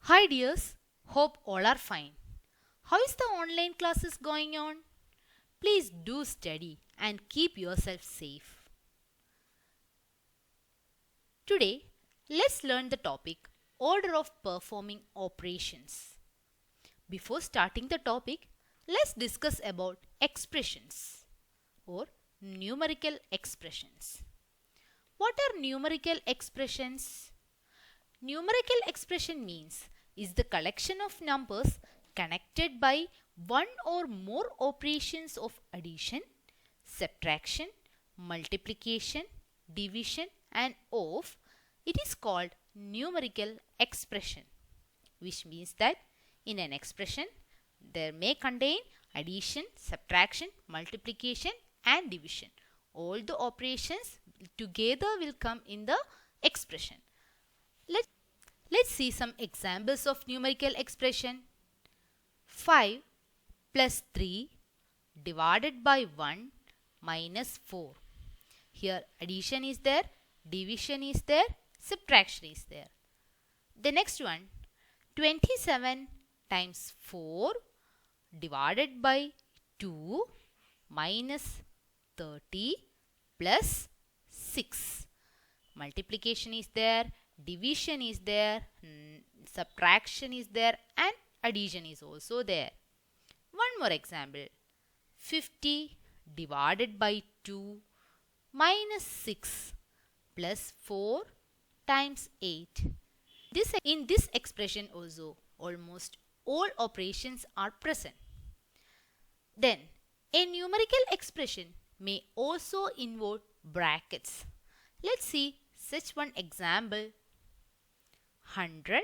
Hi dears, hope all are fine. How is the online classes going on? Please do study and keep yourself safe. Today, let's learn the topic order of performing operations. Before starting the topic, let's discuss about expressions or numerical expressions. What are numerical expressions? Numerical expression means is the collection of numbers connected by one or more operations of addition, subtraction, multiplication, division and of. It is called numerical expression, which means that in an expression there may contain addition, subtraction, multiplication and division. All the operations together will come in the expression. Let's see some examples of numerical expression. 5 plus 3 divided by 1 minus 4. Here addition is there, division is there, subtraction is there. The next one, 27 times 4 divided by 2 minus 30 plus 6. Multiplication is there, division is there, subtraction is there and addition is also there. One more example, 50 divided by 2 minus 6 plus 4 times 8. In this expression also almost all operations are present. Then a numerical expression may also involve brackets. Let's see such one example. 100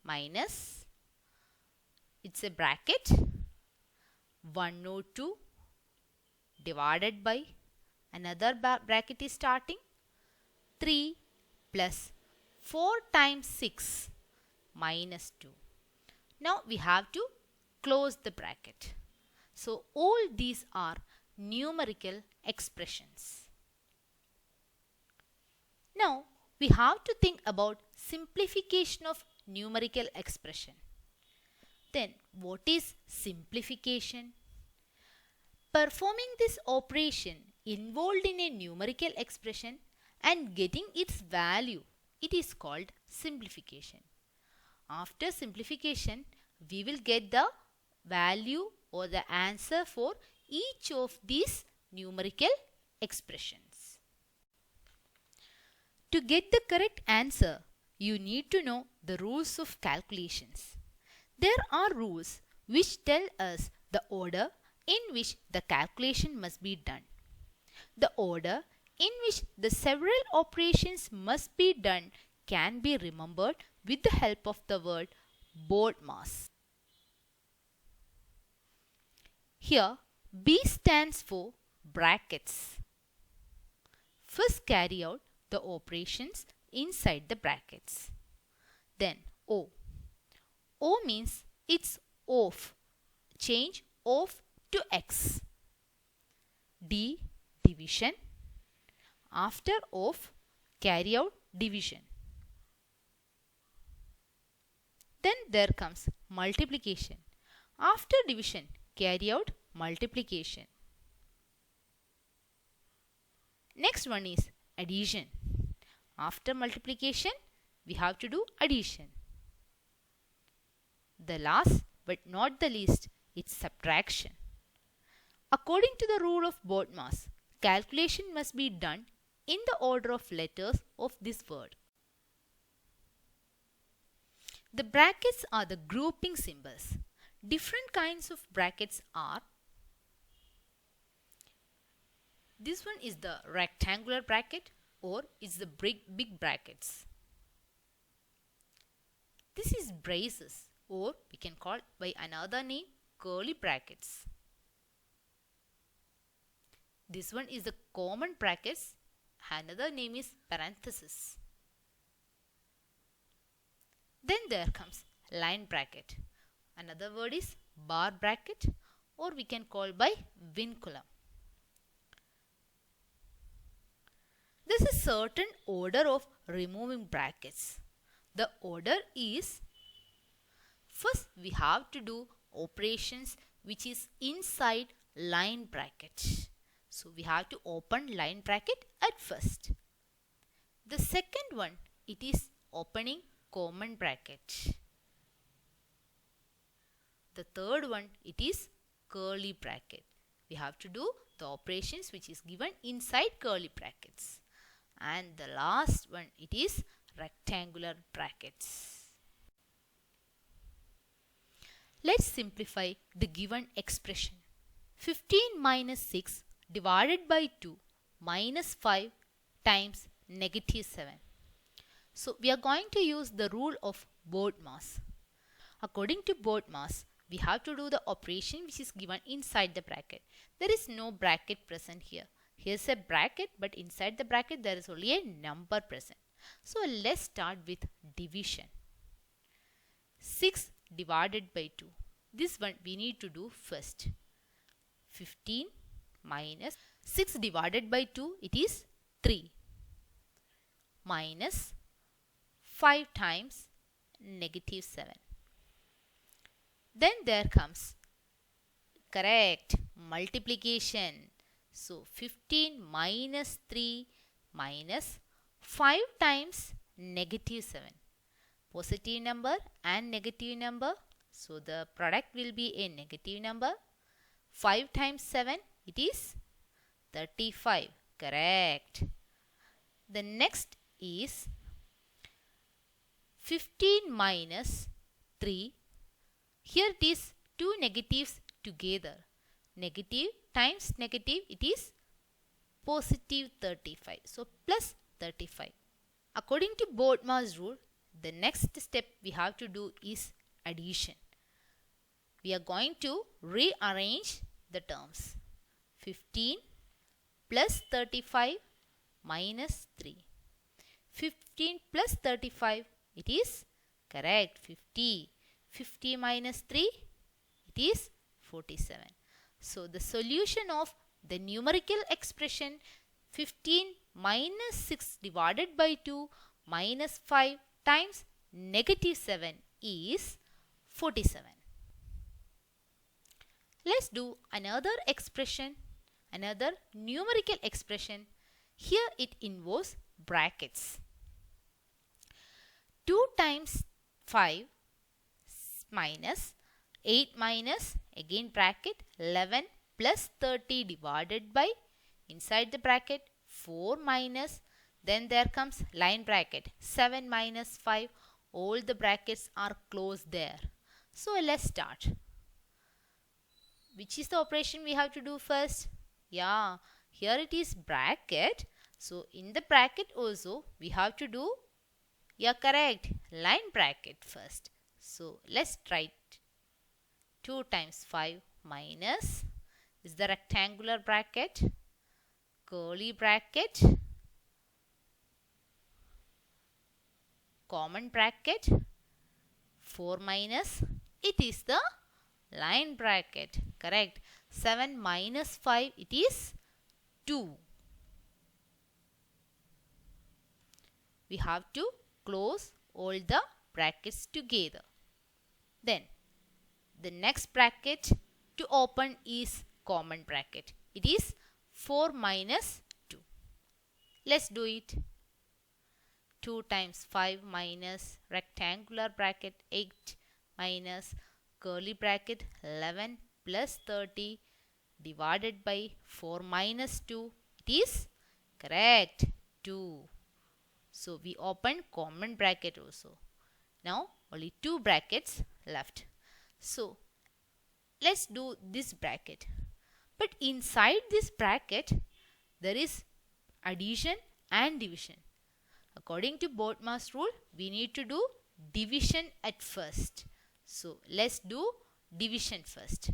minus, it's a bracket, 102 divided by, another bracket is starting, 3 plus 4 times 6 minus 2. Now we have to close the bracket. So all these are numerical expressions. Now we have to think about simplification of numerical expression. Then what is simplification? Performing this operation involved in a numerical expression and getting its value, it is called simplification. After simplification, we will get the value or the answer for each of these numerical expressions. To get the correct answer, you need to know the rules of calculations. There are rules which tell us the order in which the calculation must be done. The order in which the several operations must be done can be remembered with the help of the word BODMAS. Here, B stands for brackets. First carry out the operations inside the brackets. Then O. O means it's off. Change off to X. D. Division. After off, carry out division. Then there comes multiplication. After division, carry out multiplication. Next one is addition. After multiplication, we have to do addition. The last but not the least, it's subtraction. According to the rule of BODMAS, calculation must be done in the order of letters of this word. The brackets are the grouping symbols. Different kinds of brackets are, this one is the rectangular bracket or is the big brackets. This is braces or we can call by another name curly brackets. This one is the common brackets, another name is parenthesis. Then there comes line bracket. Another word is bar bracket or we can call by vinculum. There is a certain order of removing brackets. The order is First, we have to do operations which is inside line bracket. So, we have to open line bracket at first. The second one, it is opening common bracket. The third one, it is curly bracket. We have to do the operations which is given inside curly brackets. And the last one, it is rectangular brackets. Let's simplify the given expression. 15 minus 6 divided by 2 minus 5 times negative 7. So we are going to use the rule of BODMAS. According to BODMAS, we have to do the operation which is given inside the bracket. There is no bracket present here. Here's a bracket, but inside the bracket there is only a number present. So let's start with division. 6 divided by 2. This one we need to do first. 15 minus 6 divided by 2, it is 3, minus 5 times negative 7. Then there comes correct multiplication. So 15 minus 3 minus 5 times negative 7. Positive number and negative number. So the product will be a negative number. 5 times 7, it is 35. Correct. The next is 15 minus 3. Here it is two negatives together. Negative times negative, it is positive 35. So plus 35. According to BODMAS rule, the next step we have to do is addition. We are going to rearrange the terms. 15 plus 35 minus 3. 15 plus 35, it is correct 50. 50 minus 3, it is 47. So the solution of the numerical expression 15 minus 6 divided by 2 minus 5 times negative 7 is 47. Let's do another expression, another numerical expression. Here it involves brackets. 2 times 5 minus 8 minus again bracket 11 plus 30 divided by inside the bracket 4 minus, then there comes line bracket 7 minus 5. All the brackets are closed there. So let's start. Which is the operation we have to do first? Yeah, here it is bracket. So in the bracket also we have to do, yeah, correct, line bracket first. So let's try it. 2 times 5 minus is the rectangular bracket, curly bracket, common bracket, 4 minus, it is the line bracket, correct. 7 minus 5, it is 2. We have to close all the brackets together. Then the next bracket to open is common bracket. It is 4 minus 2. Let's do it. 2 times 5 minus rectangular bracket 8 minus curly bracket 11 plus 30 divided by 4 minus 2. It is correct 2. So we open common bracket also. Now only 2 brackets left. So let's do this bracket. But inside this bracket there is addition and division. According to BODMAS rule, we need to do division at first. So let's do division first.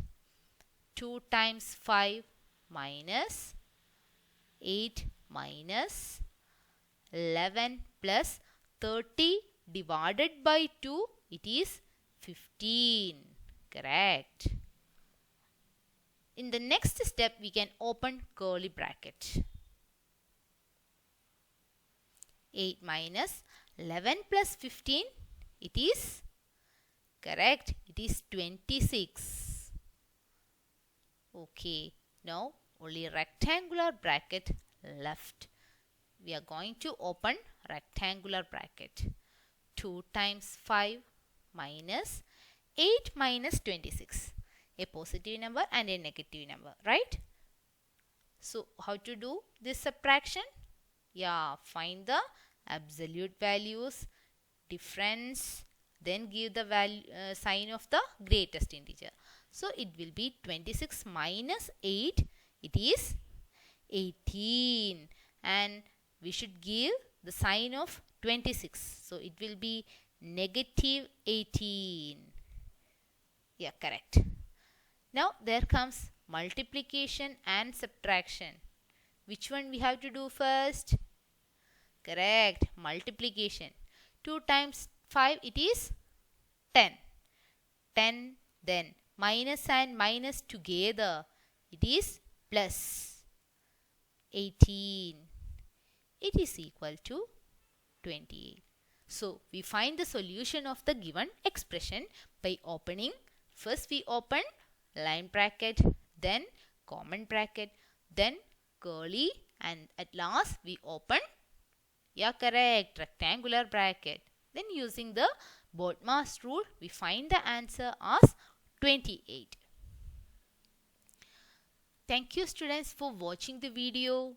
2 times 5 minus 8 minus 11 plus 30 divided by 2, it is 15. Correct. In the next step, we can open curly bracket. 8 minus 11 plus 15, it is Correct. It is 26. Okay. Now only rectangular bracket left. We are going to open rectangular bracket. 2 times 5 minus 8 minus 26. A positive number and a negative number, right? So how to do this subtraction? Yeah, find the absolute values, difference, then give the value sign of the greatest integer. So it will be 26 minus 8. It is 18. And we should give the sign of 26. So it will be negative 18. Yeah, correct. Now there comes multiplication and subtraction. Which one we have to do first? Correct. Multiplication. 2 times 5 it is 10. 10 then minus and minus together. It is plus 18. It is equal to 28. So we find the solution of the given expression by opening. First we open line bracket, then common bracket, then curly, and at last we open, yeah correct, rectangular bracket. Then using the BODMAS rule we find the answer as 28. Thank you students for watching the video.